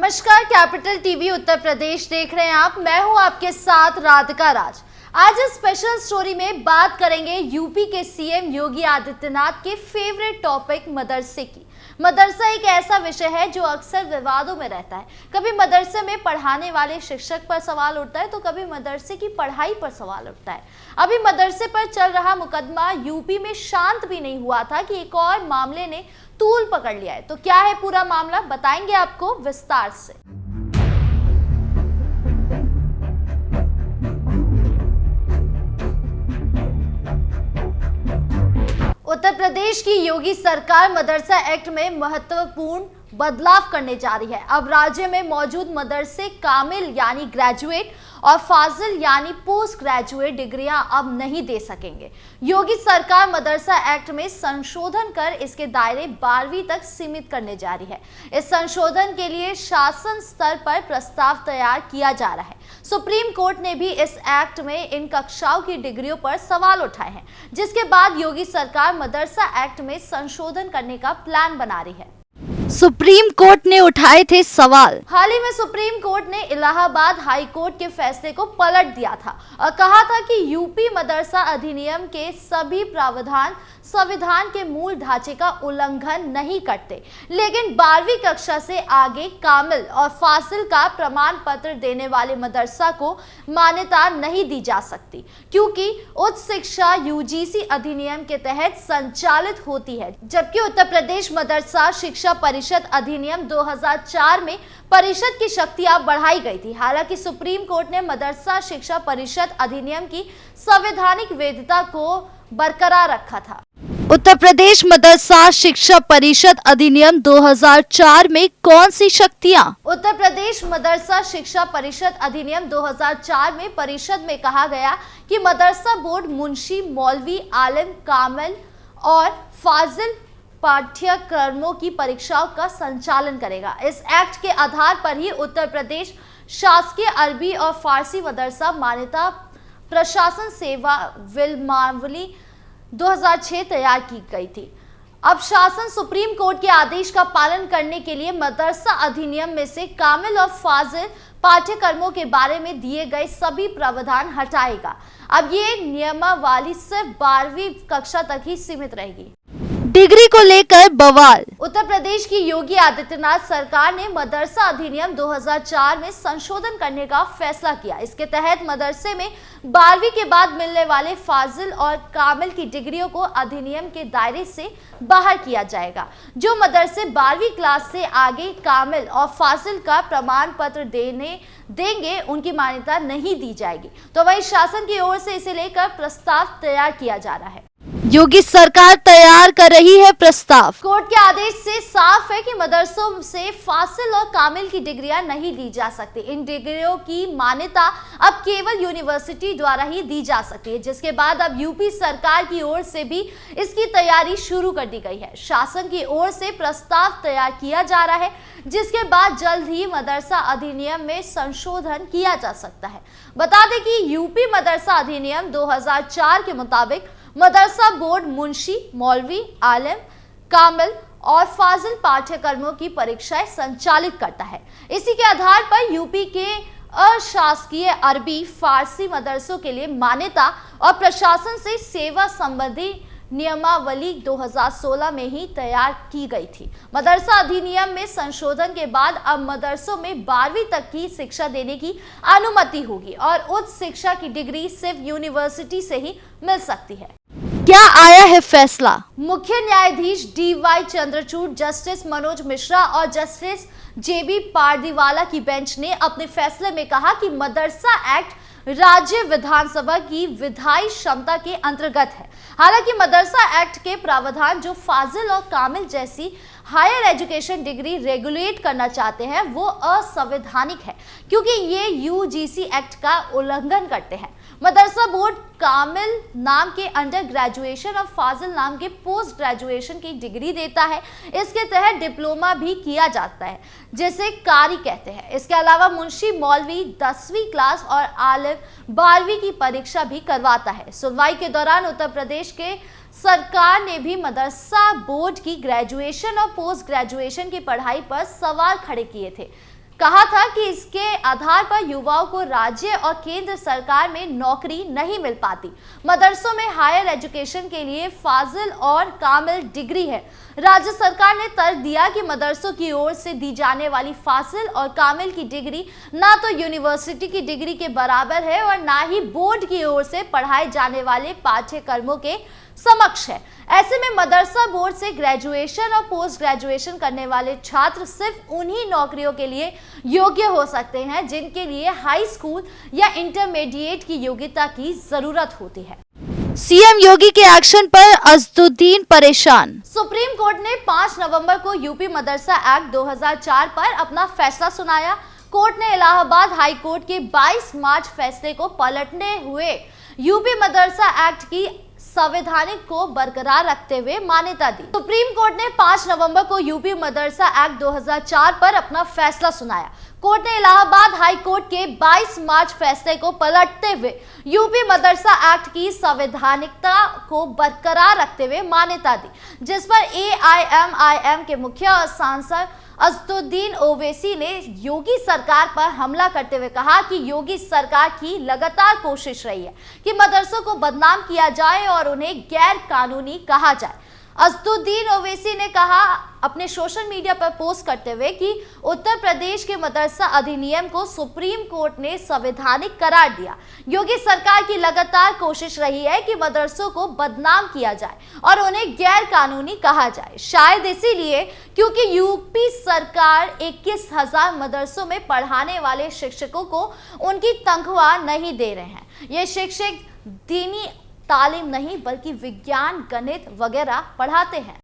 नमस्कार, capital TV Uttar Pradesh देख रहे हैं आप। मैं हूं आपके साथ राधिका राज। आज इस स्पेशल स्टोरी में बात करेंगे यूपी के सीएम योगी आदित्यनाथ के फेवरेट टॉपिक मदरसे की। मदरसा एक ऐसा विषय है जो अक्सर विवादों में रहता है। कभी मदरसे में पढ़ाने वाले शिक्षक पर सवाल उठता है तो कभी मदरसे की पढ़ाई पर सवाल उठता है। अभी मदरसे पर चल रहा मुकदमा यूपी में शांत भी नहीं हुआ था कि एक और मामले ने तूल पकड़ लिया है। तो क्या है पूरा मामला, बताएंगे आपको विस्तार से। उत्तर प्रदेश की योगी सरकार मदरसा एक्ट में महत्वपूर्ण बदलाव करने जा रही है। अब राज्य में मौजूद मदरसे कामिल यानी ग्रेजुएट और फाजिल यानी पोस्ट ग्रेजुएट डिग्रियां अब नहीं दे सकेंगे। योगी सरकार मदरसा एक्ट में संशोधन कर इसके दायरे 12वीं तक सीमित करने जा रही है। इस संशोधन के लिए शासन स्तर पर प्रस्ताव तैयार किया जा रहा है। सुप्रीम कोर्ट ने भी इस एक्ट में इन कक्षाओं की डिग्रियों पर सवाल उठाए हैं, जिसके बाद योगी सरकार मदरसा एक्ट में संशोधन करने का प्लान बना रही है। सुप्रीम कोर्ट ने उठाए थे सवाल। हाल ही में सुप्रीम कोर्ट ने इलाहाबाद हाई कोर्ट के फैसले को पलट दिया था और कहा था कि यूपी मदरसा अधिनियम के सभी प्रावधान संविधान के मूल ढांचे का उल्लंघन नहीं करते, लेकिन 12वीं कक्षा से आगे कामिल और फासिल का प्रमाण पत्र देने वाले मदरसा को मान्यता नहीं दी जा सकती, क्योंकि उच्च शिक्षा यूजीसी अधिनियम के तहत संचालित होती है। जबकि उत्तर प्रदेश मदरसा शिक्षा परिषद अधिनियम 2004 में परिषद की शक्तियां बढ़ाई गई थी। हालांकि सुप्रीम कोर्ट ने मदरसा शिक्षा परिषद अधिनियम की संवैधानिक वैधता को बरकरार रखा था। उत्तर प्रदेश मदरसा शिक्षा परिषद अधिनियम 2004 में कौन सी शक्तियां? उत्तर प्रदेश मदरसा शिक्षा परिषद अधिनियम 2004 में परिषद में कहा गया कि मदरसा बोर्ड मुंशी, मौलवी, आलिम, कामिल और फाजिल पाठ्यक्रमों की परीक्षाओं का संचालन करेगा। इस एक्ट के आधार पर ही उत्तर प्रदेश शासकीय अरबी और फारसी मदरसा मान्यता प्रशासन सेवा विलमावली 2006 तैयार की गई थी। अब शासन सुप्रीम कोर्ट के आदेश का पालन करने के लिए मदरसा अधिनियम में से कामिल और फाजिल पाठ्यक्रमों के बारे में दिए गए सभी प्रावधान हटाएगा। अब ये नियमावली सिर्फ 12वीं कक्षा तक ही सीमित रहेगी। डिग्री को लेकर बवाल। उत्तर प्रदेश की योगी आदित्यनाथ सरकार ने मदरसा अधिनियम 2004 में संशोधन करने का फैसला किया। इसके तहत मदरसे में 12वीं के बाद मिलने वाले फाजिल और कामिल की डिग्रियों को अधिनियम के दायरे से बाहर किया जाएगा। जो मदरसे 12वीं क्लास से आगे कामिल और फाजिल का प्रमाण पत्र देंगे उनकी मान्यता नहीं दी जाएगी। तो वही शासन की ओर से इसे लेकर प्रस्ताव तैयार किया जा रहा है। योगी सरकार तैयार कर रही है प्रस्ताव। कोर्ट के आदेश से साफ है कि मदरसों से फासिल और कामिल की डिग्रियां नहीं दी जा सकती। इन डिग्रियों की मान्यता अब केवल यूनिवर्सिटी द्वारा ही दी जा सकती है, जिसके बाद अब यूपी सरकार की ओर से भी इसकी तैयारी शुरू कर दी गई है। शासन की ओर से प्रस्ताव तैयार किया जा रहा है, जिसके बाद जल्द ही मदरसा अधिनियम में संशोधन किया जा सकता है। बता दें कि यूपी मदरसा अधिनियम 2004 के मुताबिक मदरसा बोर्ड मुंशी, मौलवी, आलिम, कामिल और फाजिल पाठ्यक्रमों की परीक्षाएं संचालित करता है। इसी के आधार पर यूपी के अशासकीय अरबी फारसी मदरसों के लिए मान्यता और प्रशासन से सेवा संबंधी नियमावली 2016 में ही तैयार की गई थी। मदरसा अधिनियम में संशोधन के बाद अब मदरसों में 12वीं तक की शिक्षा देने की अनुमति होगी और उच्च शिक्षा की डिग्री सिर्फ यूनिवर्सिटी से ही मिल सकती है। क्या आया है फैसला? मुख्य न्यायाधीश DY चंद्रचूड़, जस्टिस मनोज मिश्रा और जस्टिस JB पारदीवाला की बेंच ने अपने फैसले में कहा कि मदरसा एक्ट राज्य विधानसभा की विधायी क्षमता के अंतर्गत है। हालांकि मदरसा एक्ट के प्रावधान जो फाजिल और कामिल जैसी हायर एजुकेशन डिग्री रेगुलेट करना चाहते हैं वो असंवैधानिक है, क्योंकि ये यूजीसी एक्ट का उल्लंघन करते हैं। मदरसा बोर्ड कामिल नाम के अंडर ग्रेजुएशन और फाजिल नाम के पोस्ट ग्रेजुएशन की डिग्री देता है। इसके तहत डिप्लोमा भी किया जाता है, जिसे कारी कहते हैं। इसके अलावा मुंशी, मौलवी 10वीं क्लास और आलिम 12वीं की परीक्षा भी करवाता है। सुनवाई के दौरान उत्तर प्रदेश के सरकार ने भी मदरसा बोर्ड की ग्रेजुएशन और पोस्ट ग्रेजुएशन की पढ़ाई पर सवाल खड़े किए थे। कहा था कि इसके आधार पर युवाओं को राज्य और केंद्र सरकार में नौकरी नहीं मिल पाती। मदरसों में हायर एजुकेशन के लिए फाजिल और कामिल डिग्री है। राज्य सरकार ने तर्क दिया कि मदरसों की ओर से दी जाने वाली फाजिल और कामिल की डिग्री ना तो यूनिवर्सिटी की डिग्री के बराबर है और ना ही बोर्ड की ओर से पढ़ाए जाने वाले पाठ्यक्रमों के समक्ष है। ऐसे में मदरसा बोर्ड से ग्रेजुएशन और पोस्ट ग्रेजुएशन करने वाले छात्र सिर्फ उन्हीं नौकरियों के लिए योग्य हो सकते हैं जिनके लिए हाई स्कूल या इंटरमीडिएट की योग्यता की जरूरत होती है। सीएम योगी के एक्शन पर अज़दुद्दीन परेशान। सुप्रीम कोर्ट ने 5 नवंबर को यूपी मदरसा एक्ट 2004 पर अपना फैसला सुनाया। कोर्ट ने इलाहाबाद हाई कोर्ट के 22 मार्च फैसले को पलटने हुए यूपी मदरसा एक्ट की संवैधानिक को बरकरार रखते हुए मान्यता दी। सुप्रीम कोर्ट ने 5 नवंबर को यूपी मदरसा एक्ट 2004 पर अपना फैसला सुनाया। कोर्ट ने इलाहाबाद हाई कोर्ट के 22 मार्च फैसले को पलटते हुए यूपी मदरसा एक्ट की संवैधानिकता को बरकरार रखते हुए मान्यता दी, जिस पर AIMIM के मुखिया और सांसद अज़दुद्दीन ओवैसी ने योगी सरकार पर हमला करते हुए कहा कि योगी सरकार की लगातार कोशिश रही है कि मदरसों को बदनाम किया जाए और उन्हें गैर कानूनी कहा जाए। अज़दुद्दीन ओवैसी ने कहा अपने सोशल मीडिया पर पोस्ट करते हुए कि उत्तर प्रदेश के मदरसा अधिनियम को सुप्रीम कोर्ट ने संवैधानिक करार दिया। योगी सरकार की लगातार कोशिश रही है कि मदरसों को बदनाम किया जाए और उन्हें गैर कानूनी कहा जाए, शायद इसीलिए क्योंकि यूपी सरकार 21,000 मदरसों में पढ़ाने वाले शिक्षकों को उनकी तनख्वाह नहीं दे रहे हैं। ये शिक्षक दीनी तालीम नहीं बल्कि विज्ञान, गणित वगैरह पढ़ाते हैं।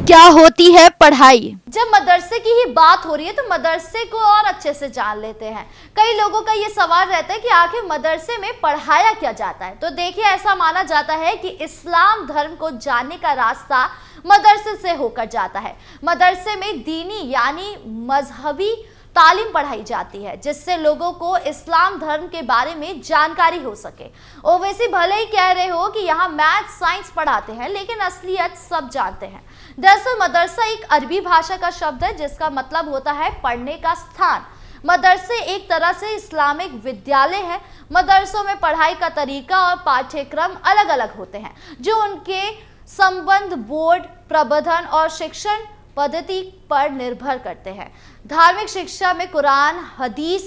क्या होती है पढ़ाई? जब मदरसे की ही बात हो रही है तो मदरसे को और अच्छे से जान लेते हैं। कई लोगों का ये सवाल रहता है कि आखिर मदरसे में पढ़ाया क्या जाता है। तो देखिए, ऐसा माना जाता है कि इस्लाम धर्म को जानने का रास्ता मदरसे से होकर जाता है। मदरसे में दीनी यानी मजहबी तालीम पढ़ाई जाती है जिससे लोगों को इस्लाम धर्म के बारे में जानकारी हो सके। ओवैसी भले ही कह रहे हो कि यहाँ मैथ साइंस पढ़ाते हैं, लेकिन असलियत सब जानते हैं। दरअसल मदरसा एक अरबी भाषा का शब्द है जिसका मतलब होता है पढ़ने का स्थान। मदरसे एक तरह से इस्लामिक विद्यालय है। मदरसों में पढ़ाई का तरीका और पाठ्यक्रम अलग अलग होते हैं जो उनके संबंध, बोर्ड, प्रबंधन और शिक्षण पद्धति पर निर्भर करते हैं। धार्मिक शिक्षा में कुरान, हदीस,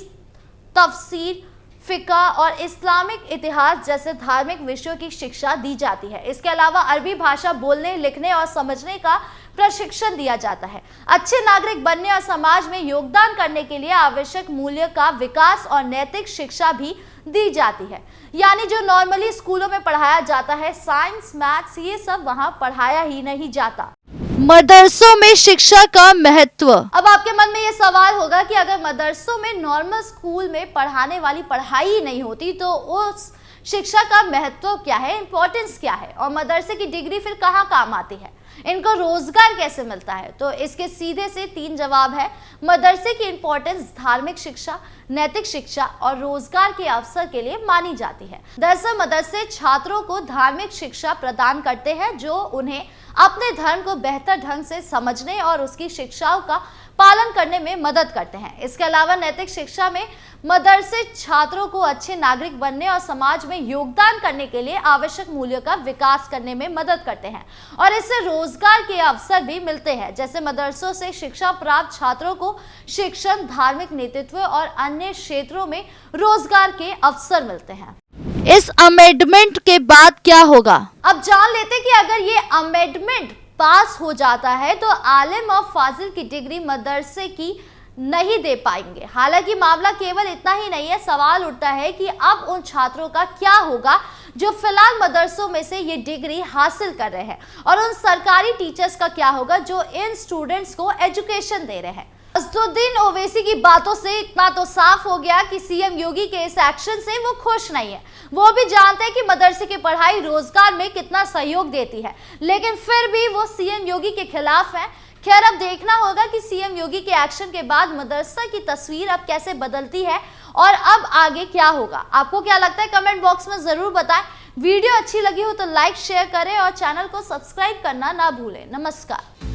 तफसीर, फिक़ह और इस्लामिक इतिहास जैसे धार्मिक विषयों की शिक्षा दी जाती है। इसके अलावा अरबी भाषा बोलने, लिखने और समझने का प्रशिक्षण दिया जाता है। अच्छे नागरिक बनने और समाज में योगदान करने के लिए आवश्यक मूल्य का विकास और नैतिक शिक्षा भी दी जाती है। यानी जो नॉर्मली स्कूलों में पढ़ाया जाता है, साइंस, मैथ्स, ये सब वहाँ पढ़ाया ही नहीं जाता। मदरसों में शिक्षा का महत्व। अब आपके मन में ये सवाल होगा कि अगर मदरसों में नॉर्मल स्कूल में पढ़ाने वाली पढ़ाई ही नहीं होती तो उस शिक्षा का महत्व क्या है, इंपॉर्टेंस क्या है, और मदरसे की डिग्री फिर कहाँ काम आती है, इनको रोजगार कैसे मिलता है? तो इसके सीधे से 3 जवाब है। मदरसे की इंपॉर्टेंस धार्मिक शिक्षा, नैतिक शिक्षा और रोजगार के अवसर के लिए मानी जाती है। दरअसल मदरसे छात्रों को धार्मिक शिक्षा प्रदान करते हैं जो उन्हें अपने धर्म को बेहतर ढंग से समझने और उसकी शिक्षाओं का पालन करने में मदद करते हैं। इसके अलावा नैतिक शिक्षा में मदरसे छात्रों को अच्छे नागरिक बनने और समाज में योगदान करने के लिए आवश्यक मूल्यों का विकास करने में मदद करते हैं और इससे रोजगार के अवसर भी मिलते हैं। जैसे मदरसों से शिक्षा प्राप्त छात्रों को शिक्षण, धार्मिक नेतृत्व और अन्य क्षेत्रों में रोजगार के अवसर मिलते हैं। इस अमेंडमेंट के बाद क्या होगा? अब जान लेते कि अगर ये अमेंडमेंट पास हो जाता है तो आलिम और फाजिल की डिग्री मदरसे की नहीं दे पाएंगे। हालांकि मामला केवल इतना ही नहीं है, सवाल उठता है कि अब उन छात्रों का क्या होगा जो फिलहाल मदरसों में से ये डिग्री हासिल कर रहे हैं, और उन सरकारी टीचर्स का क्या होगा जो इन स्टूडेंट्स को एजुकेशन दे रहे हैं। अज़दुद्दीन ओवैसी की बातों से इतना तो साफ हो गया कि सीएम योगी के इस एक्शन से वो खुश नहीं है। वो भी जानते हैं कि मदरसे की पढ़ाई रोजगार में कितना सहयोग देती है, लेकिन फिर भी वो सीएम योगी के खिलाफ हैं। खैर, अब देखना होगा कि सीएम योगी के एक्शन के बाद मदरसा की तस्वीर अब कैसे बदलती है और अब आगे क्या होगा। आपको क्या लगता है, कमेंट बॉक्स में जरूर बताएं। वीडियो अच्छी लगी हो तो लाइक, शेयर करें और चैनल को सब्सक्राइब करना ना भूलें। नमस्कार।